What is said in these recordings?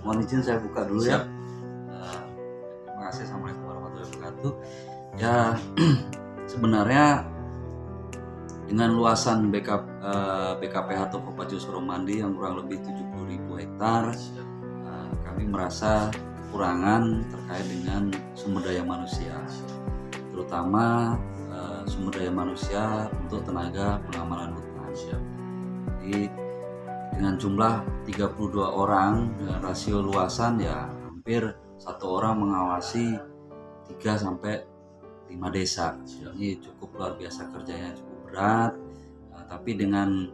mohon izin saya buka dulu ya. Siap. Terima kasih. Assalamualaikum warahmatullahi wabarakatuh. Ya, sebenarnya dengan luasan BKPH Toko Pacu Suramandi yang kurang lebih 70.000 hektar, kami merasa kekurangan terkait dengan sumber daya manusia, terutama sumber daya manusia untuk tenaga pengamanan hutan. Jadi dengan jumlah 32 orang dengan rasio luasan ya hampir satu orang mengawasi 3 sampai 5 desa. Ini cukup luar biasa, kerjanya cukup berat, tapi dengan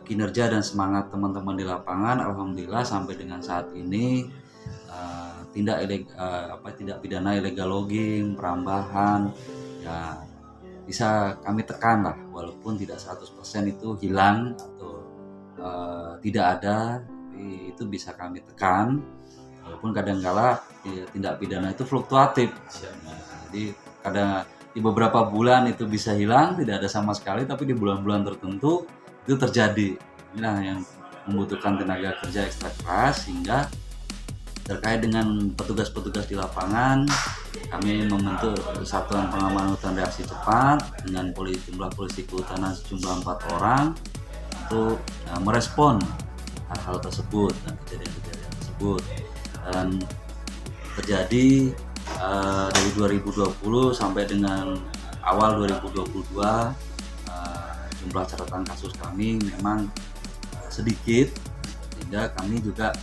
kinerja dan semangat teman-teman di lapangan, alhamdulillah sampai dengan saat ini tindak pidana illegal logging, perambahan ya bisa kami tekan lah, walaupun tidak 100% itu hilang atau tidak ada, tapi itu bisa kami tekan, walaupun kadangkala tindak pidana itu fluktuatif. Jadi kadang di beberapa bulan itu bisa hilang, tidak ada sama sekali, tapi di bulan-bulan tertentu itu terjadi. Inilah yang membutuhkan tenaga kerja ekstra keras, sehingga terkait dengan petugas-petugas di lapangan, kami membentuk Satuan Pengamanan Hutan Reaksi Cepat dengan jumlah polisi kehutanan sejumlah 4 orang untuk merespon hal-hal tersebut dan kejadian-kejadian tersebut. Dan terjadi dari 2020 sampai dengan awal 2022, jumlah catatan kasus kami memang sedikit, sehingga kami juga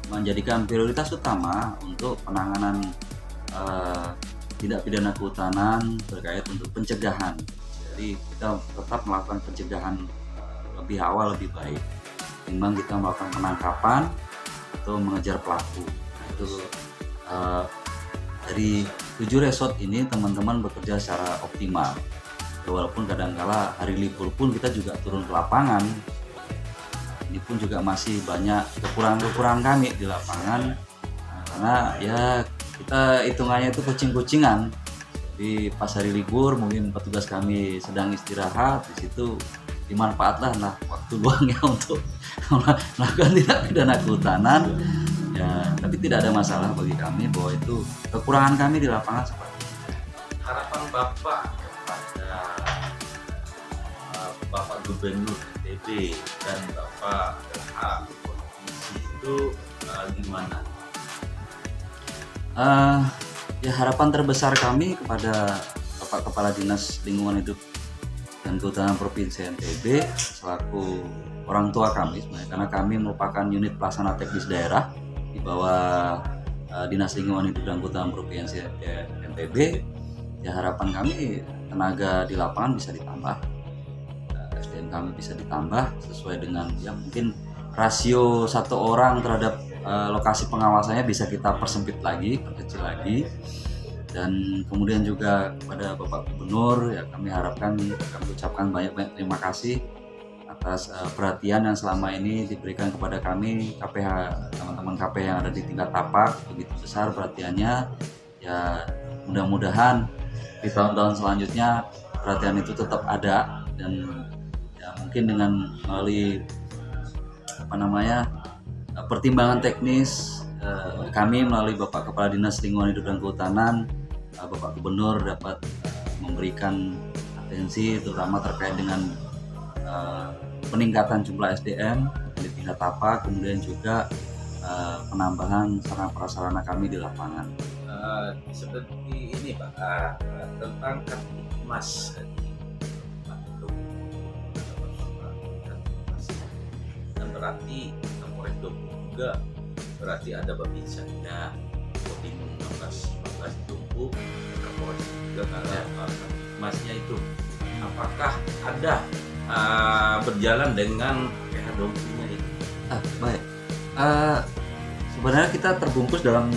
menjadikan prioritas utama untuk penanganan tindak pidana kehutanan terkait untuk pencegahan. Jadi kita tetap melakukan pencegahan lebih awal lebih baik ketimbang kita melakukan penangkapan atau mengejar pelaku. Nah, itu dari 7 resort ini teman-teman bekerja secara optimal. Ya, walaupun kadangkala hari libur pun kita juga turun ke lapangan. Ini pun juga masih banyak kekurangan kami di lapangan, karena ya kita hitungannya itu kucing-kucingan. Di pas hari libur mungkin petugas kami sedang istirahat, di situ dimanfaatlah waktu luangnya untuk melakukan tindak pidana kehutanan. Ya, tapi tidak ada masalah bagi kami bahwa itu kekurangan kami di lapangan seperti itu. Harapan Bapak kepada Bapak Gubernur NTB dan Bapak LH Provinsi itu gimana? Ya, harapan terbesar kami kepada Bapak Kepala Dinas Lingkungan Hidup dan Kehutanan Provinsi NTB selaku orang tua kami sebenarnya, karena kami merupakan unit pelaksana teknis daerah di bawah Dinas Lingkungan Hidup dan Kehutanan Provinsi NTB. Ya, harapan kami tenaga di lapangan bisa ditambah, SDM kami bisa ditambah sesuai dengan yang mungkin rasio satu orang terhadap lokasi pengawasannya bisa kita persempit lagi, perkecil lagi. Dan kemudian juga kepada Bapak Gubernur, ya kami harapkan, kami ucapkan banyak-banyak terima kasih atas perhatian yang selama ini diberikan kepada kami KPH, teman-teman KPH yang ada di tingkat tapak. Begitu besar perhatiannya, ya mudah-mudahan di tahun-tahun selanjutnya perhatian itu tetap ada, dan ya mungkin dengan melalui pertimbangan teknis, kami melalui Bapak Kepala Dinas Lingkungan Hidup dan Kehutanan, Bapak Gubernur dapat memberikan atensi terutama terkait dengan peningkatan jumlah SDM di tingkat tapak, kemudian juga penambahan sarana prasarana kami di lapangan. Seperti ini Pak, tentang Kamtipmas dan berarti Kapolres juga berarti ada babinsannya, Kodim 16 Tumpu, Kapolres juga kalau Kamtipmasnya itu apakah ada berjalan dengan PH Dompunya itu? Baik. Sebenarnya kita terbungkus dalam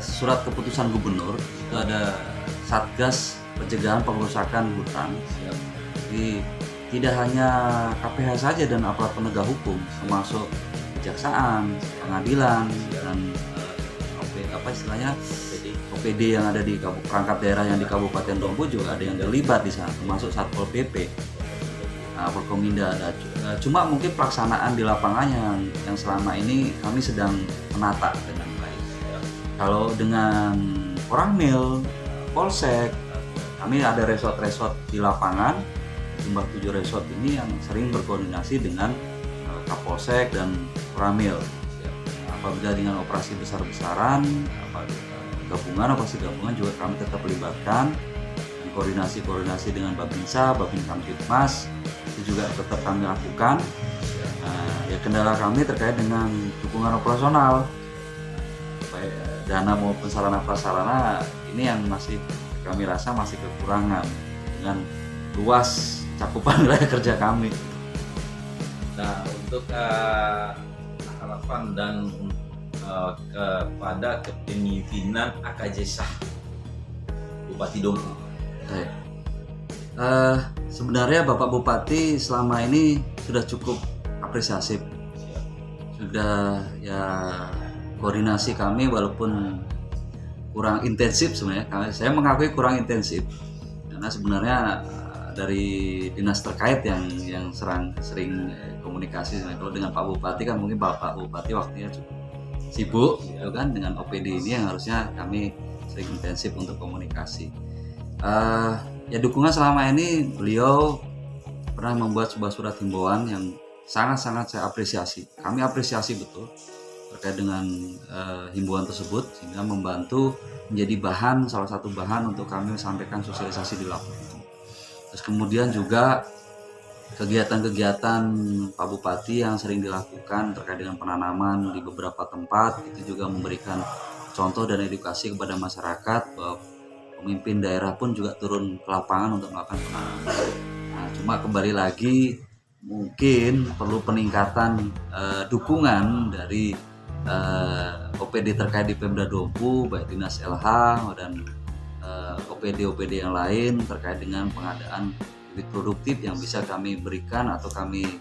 surat keputusan gubernur, itu ada Satgas Pencegahan Pengerusakan Hutan. Jadi tidak hanya KPH saja dan aparat penegak hukum, termasuk kejaksaan, pengadilan, dan OPD yang ada di perangkat daerah yang di Kabupaten Dompu juga ada yang terlibat di sana, termasuk Satpol PP. Forkominda ada. Cuma mungkin pelaksanaan di lapangan yang selama ini kami sedang menata dengan baik. Kalau dengan Koramil, Polsek, kami ada resort-resort di lapangan, jumlah 7 resort ini yang sering berkoordinasi dengan Kapolsek dan Koramil. Apabila dengan operasi besar-besaran, operasi gabungan juga kami tetap libatkan, dan koordinasi dengan Babinsa, Babin Kamtibmas itu juga tetap kami lakukan. Ya kendala kami terkait dengan dukungan operasional, baik dana maupun sarana prasarana ini yang masih kami rasa masih kekurangan dengan luas cakupan wilayah kerja kami. Nah, untuk harapan dan kepada kepemimpinan AKJ Shah Bupati Dompu. Baik. Sebenarnya Bapak Bupati selama ini sudah cukup apresiatif. Sudah ya koordinasi kami walaupun kurang intensif sebenarnya. Saya mengakui kurang intensif karena sebenarnya dari dinas terkait yang sering komunikasi. Kalau dengan Pak Bupati kan mungkin Bapak Bupati waktunya cukup sibuk, gitu kan, dengan OPD ini yang harusnya kami sering intensif untuk komunikasi. Ya dukungan selama ini beliau pernah membuat sebuah surat himbauan yang sangat-sangat saya apresiasi. Kami apresiasi betul terkait dengan himbauan tersebut sehingga membantu menjadi salah satu bahan untuk kami sampaikan sosialisasi di lapangan. Terus kemudian juga kegiatan-kegiatan Pak Bupati yang sering dilakukan terkait dengan penanaman di beberapa tempat itu juga memberikan contoh dan edukasi kepada masyarakat bahwa pemimpin daerah pun juga turun ke lapangan untuk melakukan penanaman. Nah, cuma kembali lagi mungkin perlu peningkatan dukungan dari OPD terkait di Pemda Dompu, baik Dinas LH dan OPD-OPD yang lain terkait dengan pengadaan bibit produktif yang bisa kami berikan atau kami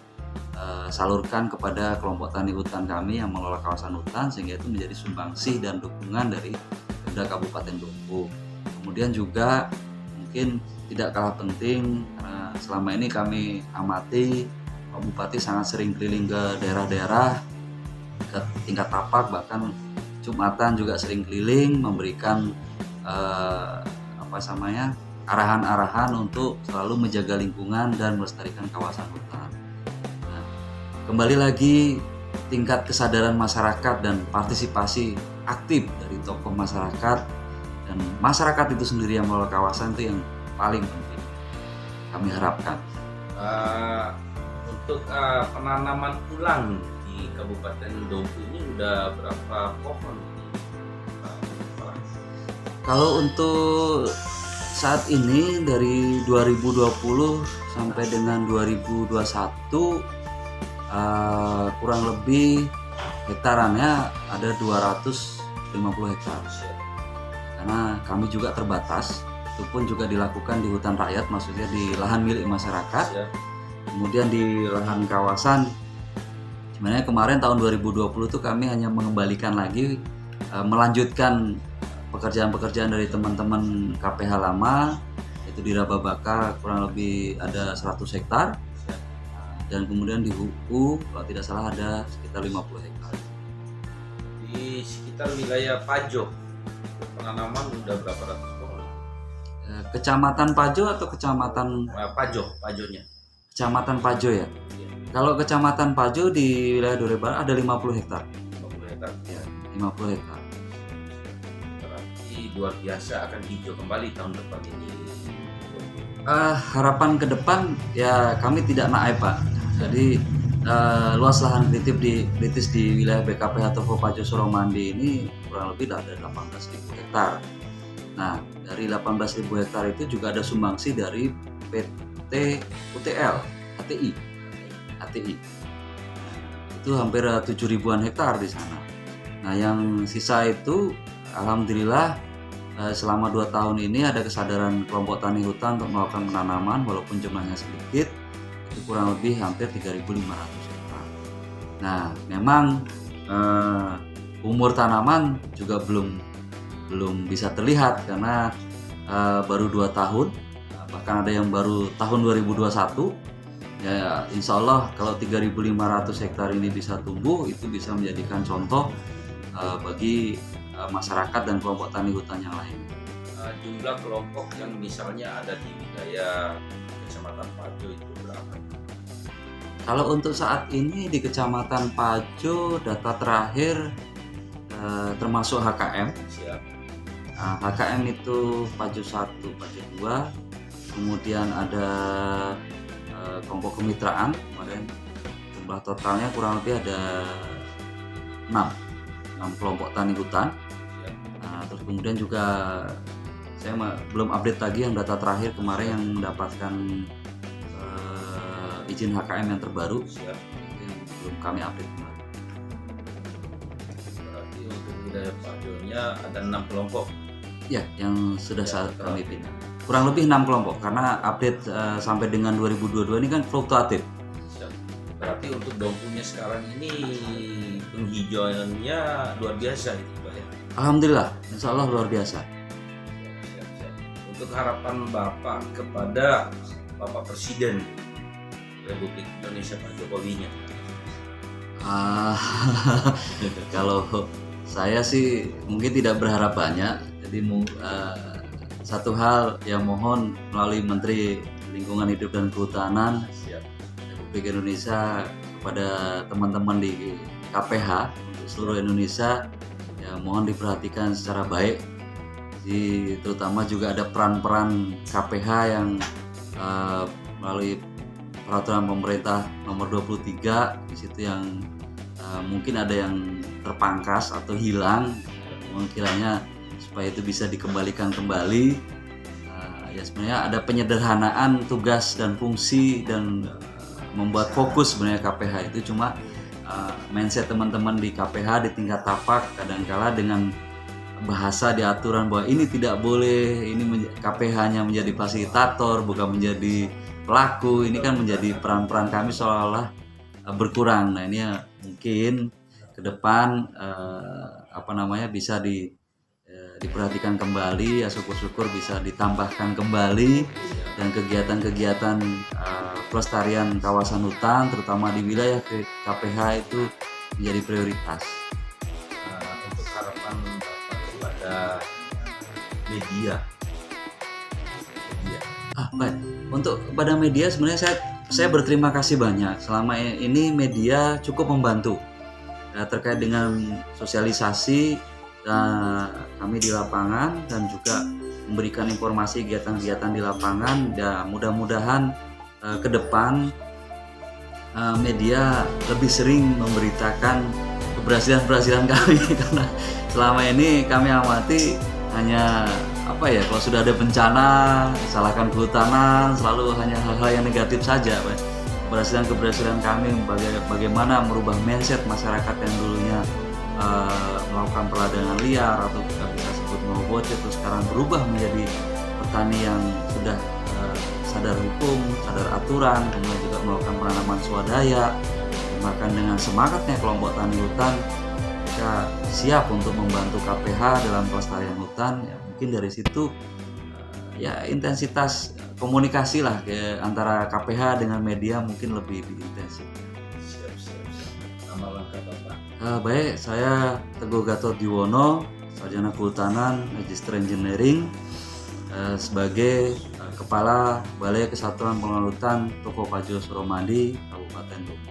salurkan kepada kelompok tani hutan kami yang mengelola kawasan hutan, sehingga itu menjadi sumbangsih dan dukungan dari Pemda Kabupaten Dompu. Kemudian juga mungkin tidak kalah penting karena selama ini kami amati Pak Bupati sangat sering keliling ke daerah-daerah ke tingkat tapak, bahkan Jumatan juga sering keliling memberikan arahan-arahan untuk selalu menjaga lingkungan dan melestarikan kawasan hutan. Nah, kembali lagi tingkat kesadaran masyarakat dan partisipasi aktif dari tokoh masyarakat dan masyarakat itu sendiri yang mengelola kawasan itu yang paling penting kami harapkan. Untuk penanaman ulang di Kabupaten Dompu ini udah berapa pohon? Kalau untuk saat ini dari 2020 sampai dengan 2021 kurang lebih hektarannya ada 250 hektar. Karena kami juga terbatas, itu pun juga dilakukan di hutan rakyat, maksudnya di lahan milik masyarakat. Kemudian di lahan kawasan, sebenarnya kemarin tahun 2020 itu kami hanya mengembalikan lagi, melanjutkan pekerjaan-pekerjaan dari teman-teman KPH lama, itu di Rababaka kurang lebih ada 100 hektar, dan kemudian di Huku kalau tidak salah ada sekitar 50 hektar. Di sekitar wilayah Pajo penanaman udah berapa ratus pohon? Kecamatan Pajo atau kecamatan Pajonya? Kecamatan Pajo ya. Kalau Kecamatan Pajo di wilayah Dore Barat ada 50 hektar. 50 hektar. Ya, 50 hektar. Berarti luar biasa akan hijau kembali tahun depan ini. Harapan ke depan ya kami tidak naik Pak. Jadi luas lahan kritis di wilayah BKPH Toko Pajo Suramandi ini kurang lebih ada 18.000 hektar. Nah, dari 18.000 hektar itu juga ada sumbangsi dari PT UTL, ATI. Itu hampir 7.000-an hektar di sana. Nah, yang sisa itu alhamdulillah selama 2 tahun ini ada kesadaran kelompok tani hutan untuk melakukan penanaman walaupun jumlahnya sedikit, itu kurang lebih hampir 3.500 hektar. Nah, memang umur tanaman juga belum bisa terlihat karena baru 2 tahun, bahkan ada yang baru tahun 2021. Ya, insya Allah kalau 3.500 hektar ini bisa tumbuh, itu bisa menjadikan contoh bagi masyarakat dan kelompok tani hutan yang lain. Jumlah kelompok yang misalnya ada di wilayah Kecamatan Pajo itu berapa? Kalau untuk saat ini di Kecamatan Pajo, data terakhir termasuk HKM. Siap. Nah, HKM itu Pajo 1, Pajo 2, kemudian ada kelompok kemitraan, kemarin jumlah totalnya kurang lebih ada 6 kelompok tani hutan. Siap. Nah, terus kemudian juga saya belum update lagi yang data terakhir kemarin yang mendapatkan izin HKM yang terbaru. Siap. Itu yang belum kami update kemarin. Berarti untuk wilayah Pajonya ada 6 kelompok. Ya, yang sudah saat kami pindah. Kurang lebih 6 kelompok karena update sampai dengan 2022 ini kan fluktuatif. Siap. Berarti untuk dompunya sekarang ini penghijauannya luar biasa itu Pak ya. Alhamdulillah, insya Allah luar biasa. Siap. Untuk harapan Bapak kepada Bapak Presiden Republik Indonesia Pak Jokowinya. Kalau saya sih mungkin tidak berharap banyak. Jadi satu hal yang mohon melalui Menteri Lingkungan Hidup dan Kehutanan Siap. Republik Indonesia kepada teman-teman di KPH untuk seluruh Indonesia, ya mohon diperhatikan secara baik. Jadi terutama juga ada peran-peran KPH yang melalui peraturan pemerintah nomor 23 di situ yang mungkin ada yang terpangkas atau hilang, mohon kiranya supaya itu bisa dikembalikan kembali. Ya sebenarnya ada penyederhanaan tugas dan fungsi dan membuat fokus sebenarnya KPH itu, cuma mindset teman-teman di KPH di tingkat tapak kadangkala dengan bahasa di aturan bahwa ini tidak boleh, ini KPH-nya menjadi fasilitator bukan menjadi pelaku, ini kan menjadi peran-peran kami seolah-olah berkurang. Nah ini ya mungkin ke depan bisa diperhatikan kembali, ya syukur-syukur bisa ditambahkan kembali dan kegiatan-kegiatan pelestarian kawasan hutan terutama di wilayah KPH itu menjadi prioritas. Untuk harapan Bapak kepada media. Baik. Untuk kepada media sebenarnya saya berterima kasih banyak. Selama ini media cukup membantu terkait dengan sosialisasi kami di lapangan dan juga memberikan informasi kegiatan-kegiatan di lapangan. Dan mudah-mudahan ke depan media lebih sering memberitakan keberhasilan kami karena selama ini kami amati hanya kalau sudah ada bencana salahkan kehutanan, selalu hanya hal-hal yang negatif saja. Keberhasilan kami bagaimana merubah mindset masyarakat yang dulunya melakukan peladangan liar atau kita bisa sebut ngobot, itu sekarang berubah menjadi petani yang sudah sadar hukum, sadar aturan, kemudian juga melakukan penanaman swadaya. Bahkan dengan semangatnya kelompok tani hutan, mereka siap untuk membantu KPH dalam pelestarian hutan. Ya, mungkin dari situ ya intensitas komunikasi lah antara KPH dengan media mungkin lebih intensif. Siap. Nama lengkap Bapak? Baik, saya Teguh Gatot Yuwono, Sarjana Kehutanan, Magister Engineering, sebagai Kepala Balai Kesatuan Pengelola Hutan Toko Pajo Suramandi, Kabupaten Bogor.